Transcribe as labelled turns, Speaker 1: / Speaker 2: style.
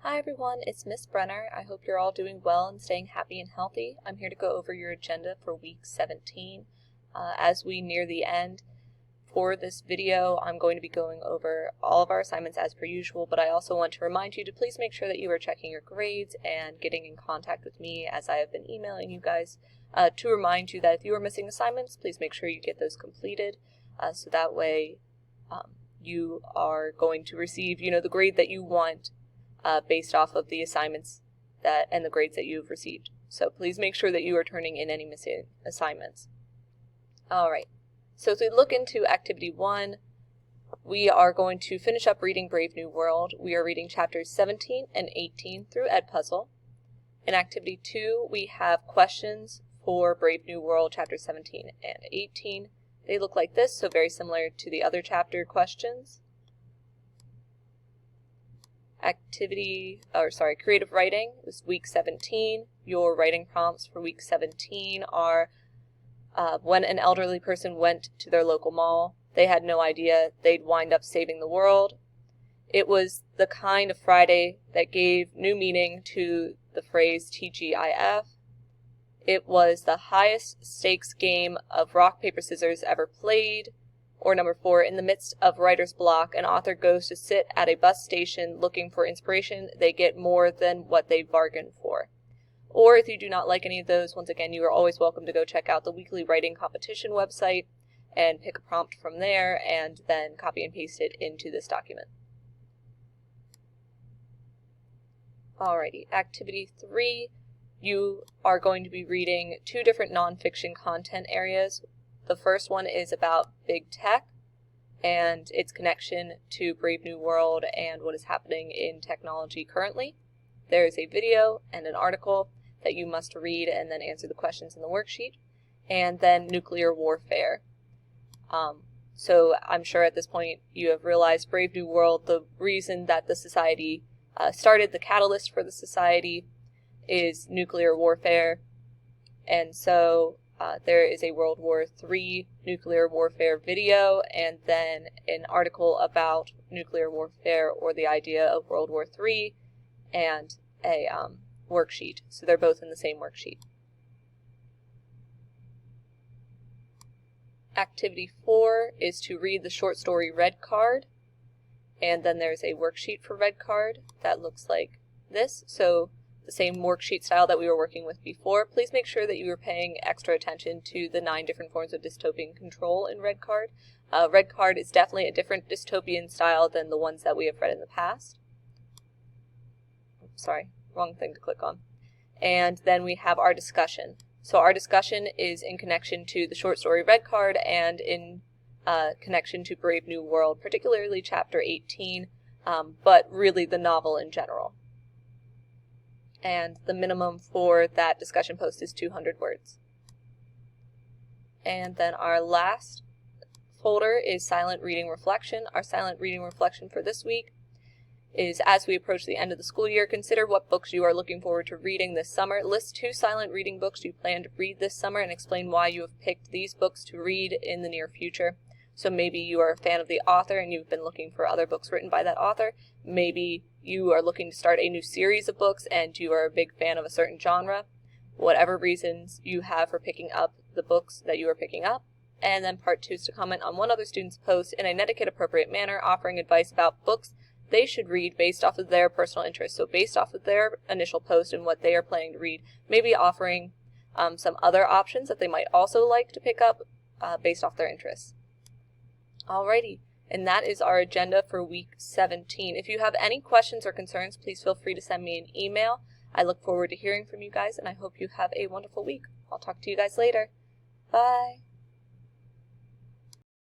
Speaker 1: Hi everyone, it's Miss Brenner. I hope you're all doing well and staying happy and healthy. I'm here to go over your agenda for week 17. As we near the end for this video, I'm going to be going over all of our assignments as per usual, but I also want to remind you to please make sure that you are checking your grades and getting in contact with me as I have been emailing you guys to remind you that if you are missing assignments, please make sure you get those completed so that way you are going to receive, the grade that you want based off of the assignments and the grades that you've received. So please make sure that you are turning in any missing assignments. Alright, so as we look into Activity 1, we are going to finish up reading Brave New World. We are reading chapters 17 and 18 through Edpuzzle. In Activity 2, we have questions for Brave New World, chapters 17 and 18. They look like this, so very similar to the other chapter questions. Creative writing is week 17. Your writing prompts for week 17 are when an elderly person went to their local mall, they had no idea they'd wind up saving the world. It was the kind of Friday that gave new meaning to the phrase TGIF. It was the highest stakes game of rock, paper, scissors ever played. Or number 4, in the midst of writer's block, an author goes to sit at a bus station looking for inspiration. They get more than what they bargained for. Or if you do not like any of those, once again, you are always welcome to go check out the weekly writing competition website and pick a prompt from there and then copy and paste it into this document. Alrighty, Activity 3, you are going to be reading 2 different nonfiction content areas. The first one is about big tech and its connection to Brave New World and what is happening in technology currently. There is a video and an article that you must read and then answer the questions in the worksheet. And then nuclear warfare. So I'm sure at this point you have realized Brave New World, the reason that the society started, the catalyst for the society is nuclear warfare. And so there is a World War III nuclear warfare video and then an article about nuclear warfare or the idea of World War III and a worksheet. So they're both in the same worksheet. Activity 4 is to read the short story Red Card. And then there's a worksheet for Red Card that looks like this. So the same worksheet style that we were working with before. Please make sure that you are paying extra attention to the 9 different forms of dystopian control in Red Card. Red Card is definitely a different dystopian style than the ones that we have read in the past. Sorry, wrong thing to click on. And then we have our discussion. So our discussion is in connection to the short story Red Card and in connection to Brave New World, particularly chapter 18, but really the novel in general. And the minimum for that discussion post is 200 words. And then our last folder is Silent Reading Reflection. Our Silent Reading Reflection for this week is, as we approach the end of the school year, consider what books you are looking forward to reading this summer. List 2 silent reading books you plan to read this summer and explain why you have picked these books to read in the near future. So maybe you are a fan of the author and you've been looking for other books written by that author. Maybe you are looking to start a new series of books and you are a big fan of a certain genre. Whatever reasons you have for picking up the books that you are picking up. And then part 2 is to comment on one other student's post in a etiquette-appropriate manner, offering advice about books they should read based off of their personal interests. So based off of their initial post and what they are planning to read, maybe offering some other options that they might also like to pick up based off their interests. Alrighty, and that is our agenda for week 17. If you have any questions or concerns, please feel free to send me an email. I look forward to hearing from you guys, and I hope you have a wonderful week. I'll talk to you guys later. Bye!